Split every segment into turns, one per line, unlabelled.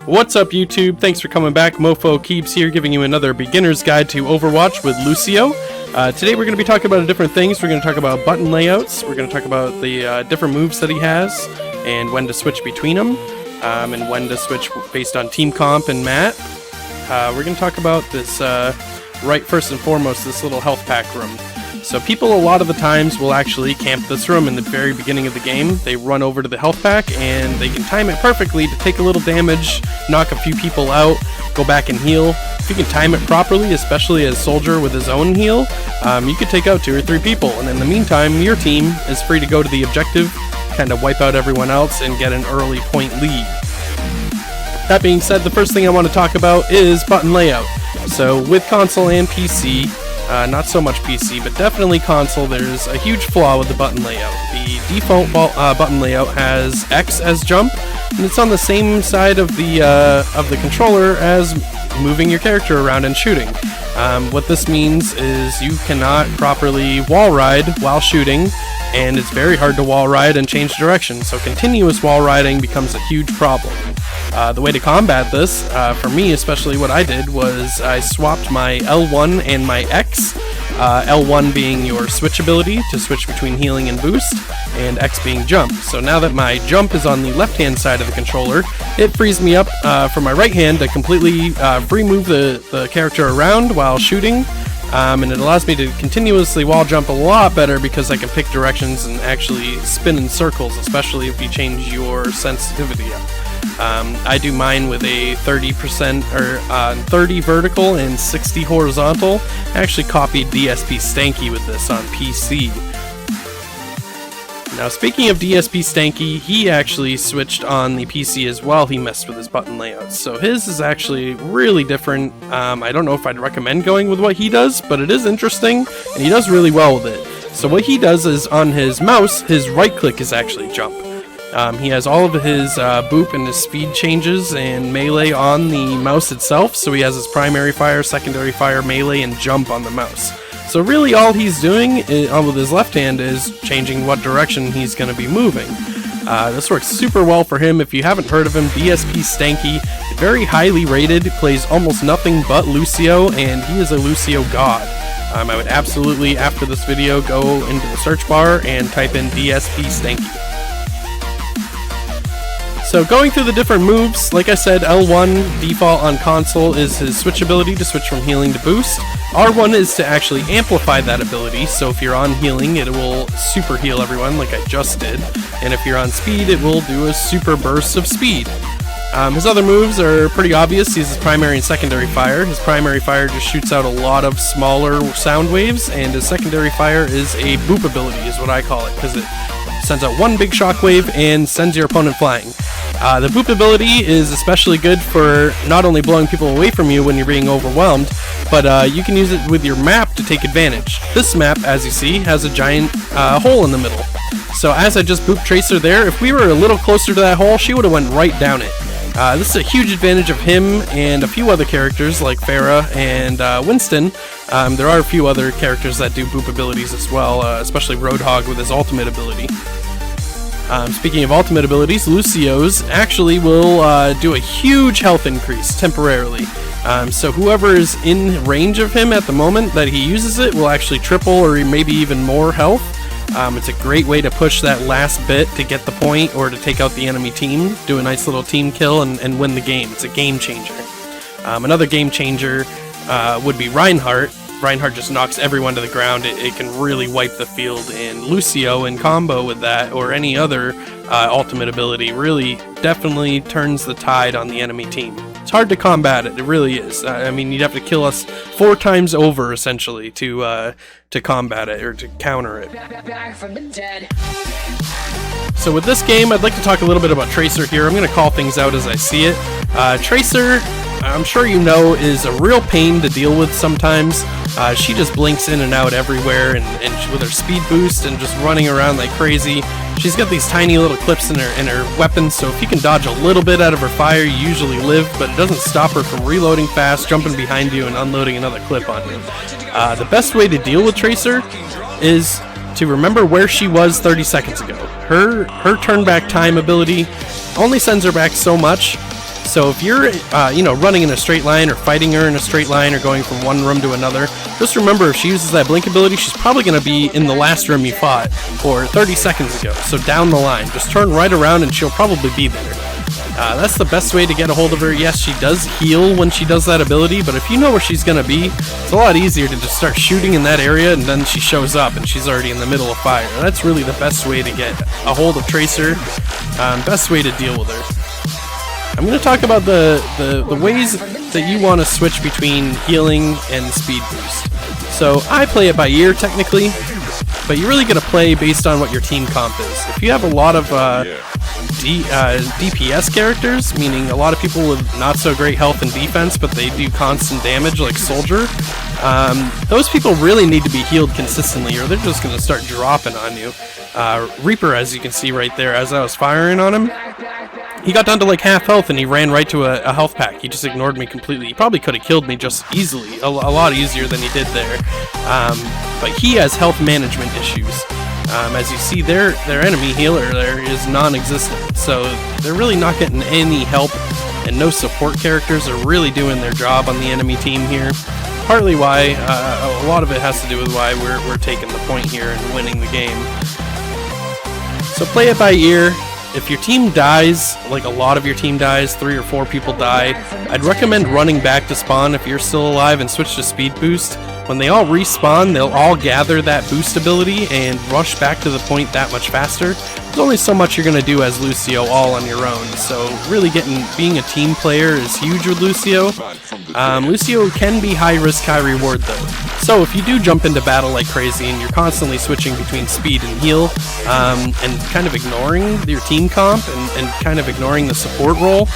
What's up, YouTube? Thanks for coming back. Mofo Keeps here, giving you another beginner's guide to Overwatch with Lucio. Today we're going to be talking about different things. We're going to talk about button layouts. We're going to talk about the different moves that he has and when to switch between them, and when to switch based on team comp and map. We're going to talk about this, right first and foremost, this little health pack room. So people a lot of the times will actually camp this room in the very beginning of the game. They run over to the health pack and they can time it perfectly to take a little damage, knock a few people out, go back and heal. If you can time it properly, especially as Soldier with his own heal, you could take out 2 or 3 people. And in the meantime, your team is free to go to the objective, kind of wipe out everyone else and get an early point lead. That being said, the first thing I want to talk about is button layout. So with console and PC, not so much PC, but definitely console, there's a huge flaw with the button layout. The default button layout has X as jump, and it's on the same side of the controller as moving your character around and shooting. What this means is you cannot properly wall ride while shooting, and it's very hard to wall ride and change direction, so continuous wall riding becomes a huge problem. The way to combat this, for me especially, what I did was I swapped my L1 and my X, L1 being your switch ability to switch between healing and boost, and X being jump. So now that my jump is on the left hand side of the controller, it frees me up for my right hand to completely free move the character around while shooting, and it allows me to continuously wall jump a lot better because I can pick directions and actually spin in circles, especially if you change your sensitivity up. I do mine with a 30% or 30 vertical and 60 horizontal. I actually copied DSP Stanky with this on PC. Now, speaking of DSP Stanky, he actually switched on the PC as well. He messed with his button layouts, so his is actually really different. I don't know if I'd recommend going with what he does, but it is interesting, and he does really well with it. So what he does is on his mouse, his right click is actually jump. He has all of his boop and his speed changes and melee on the mouse itself, so he has his primary fire, secondary fire, melee, and jump on the mouse. So really all he's doing with his left hand is changing what direction he's going to be moving. This works super well for him. If you haven't heard of him, DSP Stanky, very highly rated, plays almost nothing but Lucio, and he is a Lucio god. I would absolutely, after this video, go into the search bar and type in DSP Stanky. So going through the different moves, like I said, L1 default on console is his switch ability to switch from healing to boost. R1 is to actually amplify that ability, so if you're on healing, it will super heal everyone like I just did. And if you're on speed, it will do a super burst of speed. His other moves are pretty obvious. He has his primary and secondary fire. His primary fire just shoots out a lot of smaller sound waves, and his secondary fire is a boop ability, is what I call it, because it sends out one big shockwave and sends your opponent flying. The boop ability is especially good for not only blowing people away from you when you're being overwhelmed, but you can use it with your map to take advantage. This map, as you see, has a giant hole in the middle. So as I just booped Tracer there, if we were a little closer to that hole, she would have went right down it. This is a huge advantage of him and a few other characters like Farah and Winston. There are a few other characters that do boop abilities as well, especially Roadhog with his ultimate ability. Speaking of ultimate abilities, Lucio's actually will do a huge health increase temporarily. So whoever is in range of him at the moment that he uses it will actually triple or maybe even more health. It's a great way to push that last bit to get the point or to take out the enemy team, do a nice little team kill, and win the game. It's a game changer. Another game changer would be Reinhardt. Reinhardt just knocks everyone to the ground. It can really wipe the field, and Lucio in combo with that or any other ultimate ability really definitely turns the tide on the enemy team. It's hard to combat it, it really is. I mean, you'd have to kill us 4 times over essentially to combat it or to counter it.
Back from the dead.
So with this game, I'd like to talk a little bit about Tracer here. I'm going to call things out as I see it. Tracer, I'm sure you know, is a real pain to deal with sometimes. She just blinks in and out everywhere, and with her speed boost and just running around like crazy. She's got these tiny little clips in her weapons, so if you can dodge a little bit out of her fire, you usually live, but it doesn't stop her from reloading fast, jumping behind you, and unloading another clip on you. The best way to deal with Tracer is to remember where she was 30 seconds ago. Her turn back time ability only sends her back so much, So if you're, you know, running in a straight line or fighting her in a straight line or going from one room to another, just remember if she uses that blink ability, she's probably going to be in the last room you fought or 30 seconds ago. So down the line, just turn right around and she'll probably be there. That's the best way to get a hold of her. Yes, she does heal when she does that ability, but if you know where she's going to be, it's a lot easier to just start shooting in that area and then she shows up and she's already in the middle of fire. That's really the best way to get a hold of Tracer, best way to deal with her. I'm going to talk about the ways that you want to switch between healing and speed boost. So I play it by ear technically, but you're really going to play based on what your team comp is. If you have a lot of DPS characters, meaning a lot of people with not so great health and defense, but they do constant damage like Soldier, those people really need to be healed consistently or they're just going to start dropping on you. Reaper, as you can see right there, as I was firing on him, he got down to like half health and he ran right to a health pack. He just ignored me completely. He probably could have killed me just easily, a lot easier than he did there. But he has health management issues. As you see, their enemy healer there is non-existent, so they're really not getting any help, and no support characters are really doing their job on the enemy team here. Partly why, a lot of it has to do with why we're taking the point here and winning the game. So play it by ear. If your team dies, like a lot of your team dies, 3 or 4 people die, I'd recommend running back to spawn if you're still alive and switch to speed boost. When they all respawn, they'll all gather that boost ability and rush back to the point that much faster. There's only so much you're going to do as Lucio all on your own, so really being a team player is huge with Lucio. Lucio can be high risk, high reward though. So if you do jump into battle like crazy and you're constantly switching between speed and heal, and kind of ignoring your team comp and kind of ignoring the support role,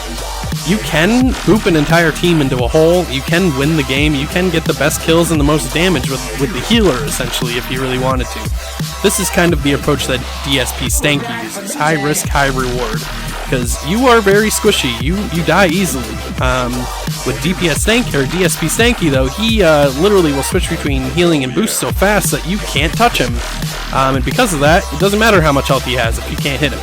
you can boop an entire team into a hole, you can win the game, you can get the best kills and the most damage with the healer, essentially, if you really wanted to. This is kind of the approach that DSP Stanky uses, high risk, high reward, because you are very squishy, you die easily. With DSP Stanky though, he literally will switch between healing and boost so fast that you can't touch him, and because of that, it doesn't matter how much health he has if you can't hit him.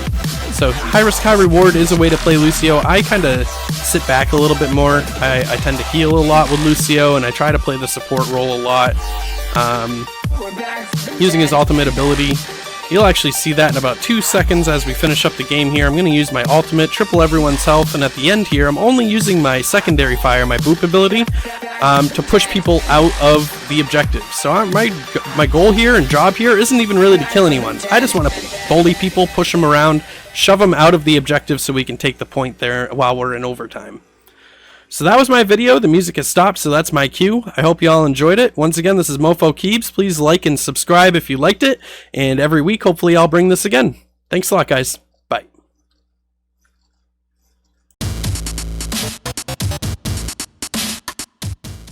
So high risk, high reward is a way to play Lucio. I kind of sit back a little bit more. I tend to heal a lot with Lucio, and I try to play the support role a lot. Using his ultimate ability, you'll actually see that in about 2 seconds as we finish up the game here. I'm going to use my ultimate, triple everyone's health, and at the end here, I'm only using my secondary fire, my boop ability, to push people out of the objective. So my goal here and job here isn't even really to kill anyone. I just want to bully people, push them around, shove them out of the objective so we can take the point there while we're in overtime. So that was my video. The music has stopped, so that's my cue. I hope you all enjoyed it. Once again, this is Mofo Keebs. Please like and subscribe if you liked it, and every week, hopefully, I'll bring this again. Thanks a lot, guys.